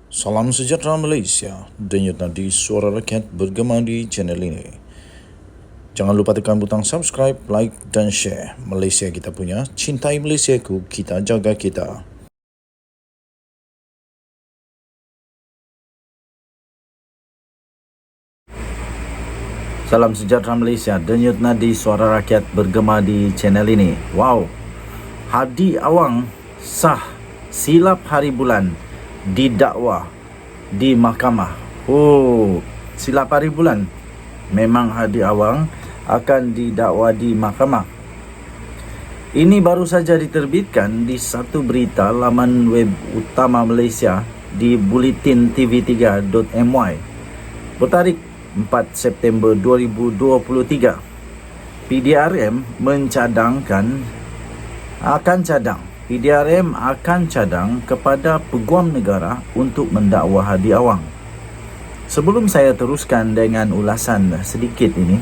Salam sejahtera Malaysia, denyut nadi suara rakyat bergema di channel ini. Jangan lupa tekan butang subscribe, like dan share. Malaysia kita punya, cintai Malaysiaku, kita jaga kita. Salam sejahtera Malaysia, denyut nadi suara rakyat bergema di channel ini. Wow, Hadi Awang sah silap hari bulan didakwa di mahkamah. Oh, silap hari bulan. Memang Hadi Awang akan didakwa di mahkamah. Ini baru saja diterbitkan di satu berita laman web utama Malaysia di bulletintv3.my bertarikh 4 September 2023. PDRM PDRM akan cadang kepada Peguam Negara untuk mendakwa Hadi Awang. Sebelum saya teruskan dengan ulasan sedikit ini,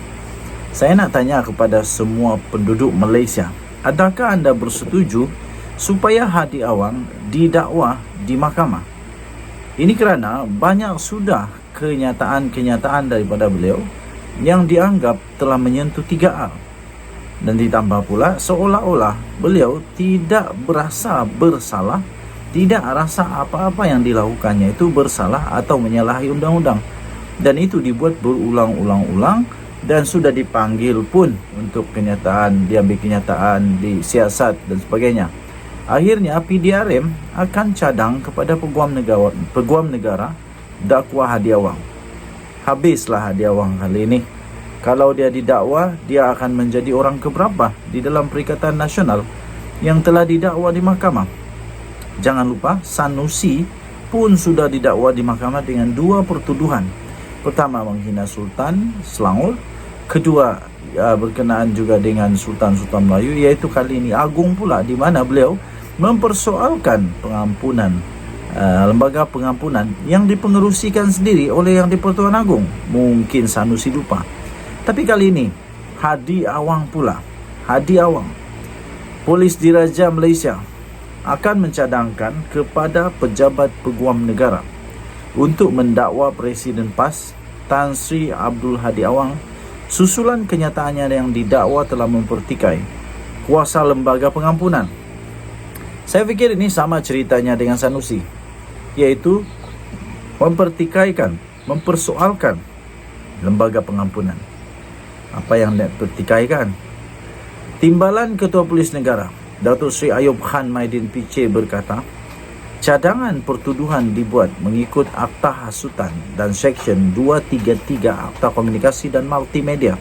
saya nak tanya kepada semua penduduk Malaysia, adakah anda bersetuju supaya Hadi Awang didakwa di mahkamah? Ini kerana banyak sudah kenyataan-kenyataan daripada beliau yang dianggap telah menyentuh 3R. Dan ditambah pula seolah-olah beliau tidak berasa bersalah, tidak rasa apa-apa yang dilakukannya itu bersalah atau menyalahi undang-undang. Dan itu dibuat berulang-ulang dan sudah dipanggil pun untuk diambil kenyataan di siasat dan sebagainya. Akhirnya PDRM akan cadang kepada Peguam Negara dakwa Hadi Awang. Habislah Hadi Awang kali ini. Kalau dia didakwa, dia akan menjadi orang keberapa di dalam Perikatan Nasional yang telah didakwa di mahkamah. Jangan lupa, Sanusi pun sudah didakwa di mahkamah dengan 2 pertuduhan. Pertama, menghina Sultan Selangor. Kedua, berkenaan juga dengan Sultan-Sultan Melayu, iaitu kali ini Agung pula, di mana beliau mempersoalkan pengampunan lembaga pengampunan yang dipengerusikan sendiri oleh Yang di-Pertuan Agong. Mungkin Sanusi lupa. Tapi kali ini, Hadi Awang pula. Hadi Awang. Polis Diraja Malaysia akan mencadangkan kepada pejabat Peguam Negara untuk mendakwa Presiden PAS Tan Sri Abdul Hadi Awang susulan kenyataannya yang didakwa telah mempertikai kuasa lembaga pengampunan. Saya fikir ini sama ceritanya dengan Sanusi, iaitu mempersoalkan lembaga pengampunan. Apa yang dipertikaikan? Timbalan Ketua Polis Negara Datuk Seri Ayub Khan Maidin PC berkata, cadangan pertuduhan dibuat mengikut Akta Hasutan dan Seksyen 233 Akta Komunikasi dan Multimedia.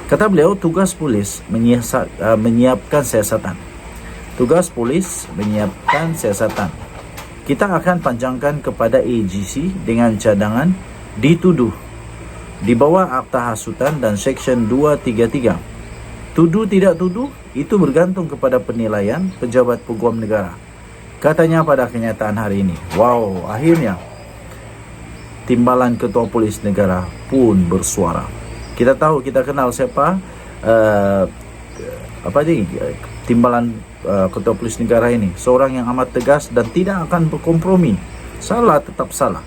Kata beliau, tugas polis menyiapkan siasatan. Kita akan panjangkan kepada AGC dengan cadangan dituduh di bawah Akta Hasutan dan Seksyen 233. Tuduh tidak tuduh, itu bergantung kepada penilaian pejabat Peguam Negara. Katanya pada kenyataan hari ini. Wow, akhirnya Timbalan Ketua Polis Negara pun bersuara. Kita kenal siapa Timbalan Ketua Polis Negara ini. Seorang yang amat tegas dan tidak akan berkompromi. Salah tetap salah.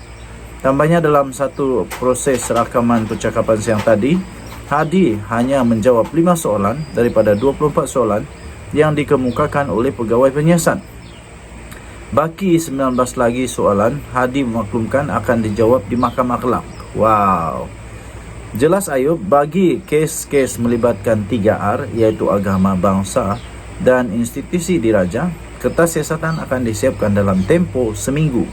Tambahnya, dalam satu proses rakaman percakapan siang tadi, Hadi hanya menjawab 5 soalan daripada 24 soalan yang dikemukakan oleh pegawai penyiasat. Baki 19 lagi soalan Hadi memaklumkan akan dijawab di Mahkamah Kelab. Wow. Jelas Ayub, bagi kes-kes melibatkan 3R, iaitu agama, bangsa dan institusi diraja, kertas siasatan akan disiapkan dalam tempoh seminggu.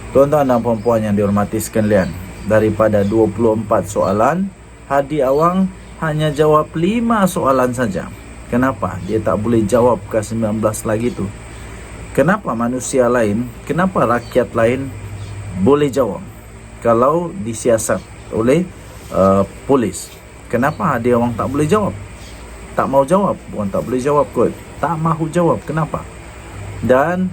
Tuan-tuan dan puan-puan yang dihormati sekalian, daripada 24 soalan, Hadi Awang hanya jawab 5 soalan saja. Kenapa dia tak boleh jawab ke 19 lagi tu? Kenapa manusia lain, kenapa rakyat lain boleh jawab kalau disiasat oleh polis? Kenapa Hadi Awang tak boleh jawab? Tak mau jawab, bukan tak boleh jawab kot. Tak mahu jawab, kenapa? Dan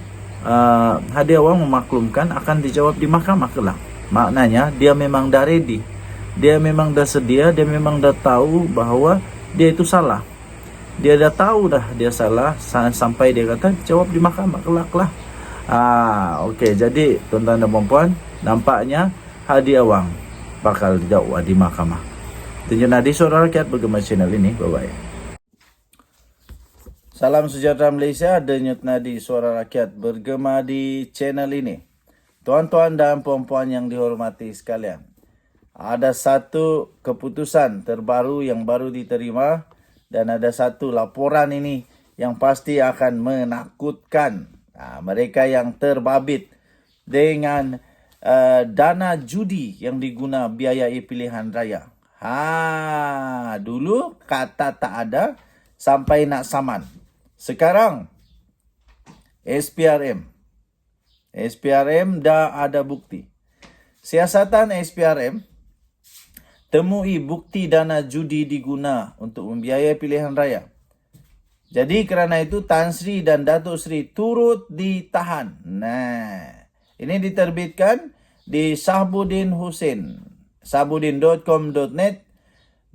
Hadi Awang memaklumkan akan dijawab di Mahkamah Kelab. Maknanya dia memang dah ready. Dia memang dah sedia, dia memang dah tahu bahawa dia itu salah. Dia dah tahu dah dia salah sampai dia kata jawab di Mahkamah Kelab lah. Okey. Jadi tuan-tuan dan puan-puan, nampaknya Hadi Awang bakal didakwa di mahkamah. Tunjuk Nadi Suara Rakyat bergema channel ini. Bye-bye. Salam sejahtera Malaysia, denyut nadi Suara Rakyat bergema di channel ini. Tuan-tuan dan puan-puan yang dihormati sekalian, ada satu keputusan terbaru yang baru diterima dan ada satu laporan ini yang pasti akan menakutkan mereka yang terbabit dengan dana judi yang diguna biayai pilihan raya. Dulu kata tak ada sampai nak saman. Sekarang SPRM dah ada bukti. Siasatan SPRM temui bukti dana judi diguna untuk membiayai pilihan raya. Jadi kerana itu Tan Sri dan Datuk Sri turut ditahan. Ini diterbitkan di Sahbudin Hussein, sahbudin.com.net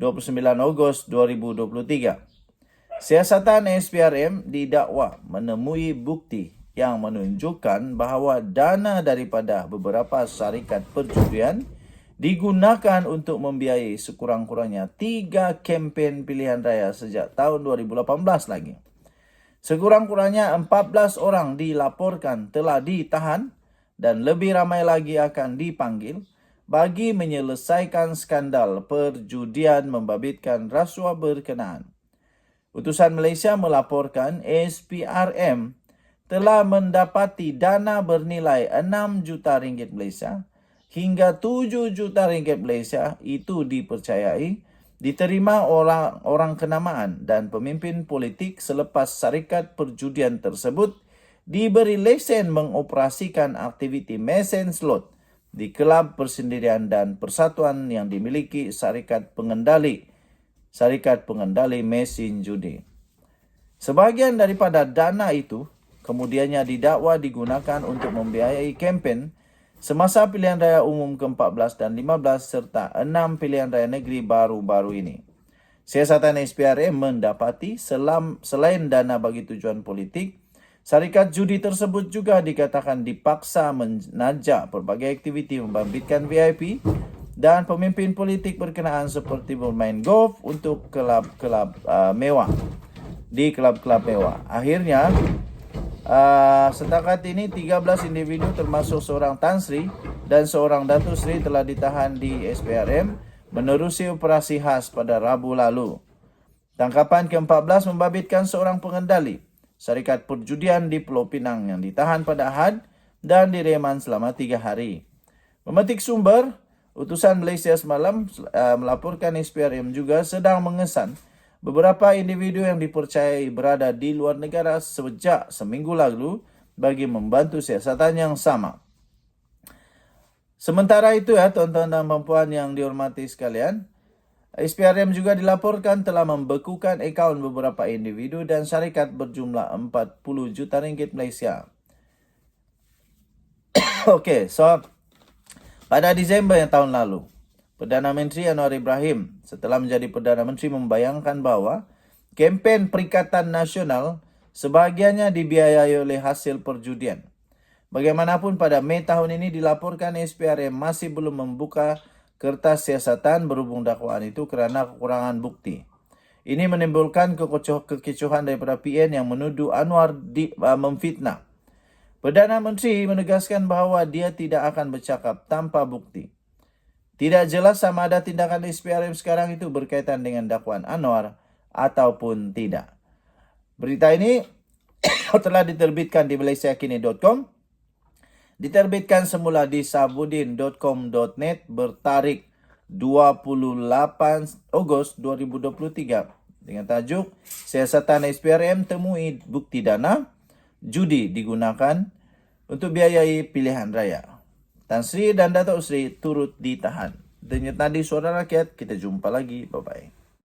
29 Ogos 2023. Siasatan SPRM didakwa menemui bukti yang menunjukkan bahawa dana daripada beberapa syarikat perjudian digunakan untuk membiayai sekurang-kurangnya 3 kempen pilihan raya sejak tahun 2018 lagi. Sekurang-kurangnya 14 orang dilaporkan telah ditahan dan lebih ramai lagi akan dipanggil bagi menyelesaikan skandal perjudian membabitkan rasuah berkenaan. Utusan Malaysia melaporkan SPRM telah mendapati dana bernilai 6 juta ringgit Malaysia hingga 7 juta ringgit Malaysia itu dipercayai diterima orang kenamaan dan pemimpin politik selepas syarikat perjudian tersebut diberi lesen mengoperasikan aktiviti mesin slot di kelab persendirian dan persatuan yang dimiliki syarikat pengendali mesin judi. Sebahagian daripada dana itu kemudiannya didakwa digunakan untuk membiayai kempen semasa pilihan raya umum ke-14 dan 15 serta 6 pilihan raya negeri baru-baru ini. Siasatan SPRM mendapati selain dana bagi tujuan politik, syarikat judi tersebut juga dikatakan dipaksa menajak pelbagai aktiviti membabitkan VIP dan pemimpin politik berkenaan seperti bermain golf untuk kelab-kelab mewah. Di kelab-kelab mewah. Akhirnya, setakat ini 13 individu termasuk seorang Tan Sri dan seorang Datuk Sri telah ditahan di SPRM menerusi operasi khas pada Rabu lalu. Tangkapan ke-14 membabitkan seorang pengendali syarikat perjudian di Pulau Pinang yang ditahan pada Ahad dan direman selama 3 hari. Memetik sumber, Utusan Malaysia semalam melaporkan SPRM juga sedang mengesan beberapa individu yang dipercayai berada di luar negara sejak seminggu lalu bagi membantu siasatan yang sama. Sementara itu tuan-tuan dan puan yang dihormati sekalian, SPRM juga dilaporkan telah membekukan akaun beberapa individu dan syarikat berjumlah 40 juta ringgit Malaysia. Pada Disember yang tahun lalu, Perdana Menteri Anwar Ibrahim setelah menjadi Perdana Menteri membayangkan bahawa kempen Perikatan Nasional sebahagiannya dibiayai oleh hasil perjudian. Bagaimanapun pada Mei tahun ini dilaporkan SPRM masih belum membuka kertas siasatan berhubung dakwaan itu kerana kekurangan bukti. Ini menimbulkan kekecohan daripada PN yang menuduh Anwar memfitnah. Perdana Menteri menegaskan bahawa dia tidak akan bercakap tanpa bukti. Tidak jelas sama ada tindakan SPRM sekarang itu berkaitan dengan dakwaan Anwar ataupun tidak. Berita ini telah diterbitkan di malaysiakini.com, diterbitkan semula di sahbudin.com.net bertarikh 28 Ogos 2023 dengan tajuk Siasatan SPRM temui bukti dana judi digunakan untuk biayai pilihan raya. Tan Sri dan Datuk Sri turut ditahan. Denyut nadi Suara Rakyat, kita jumpa lagi. Bye-bye.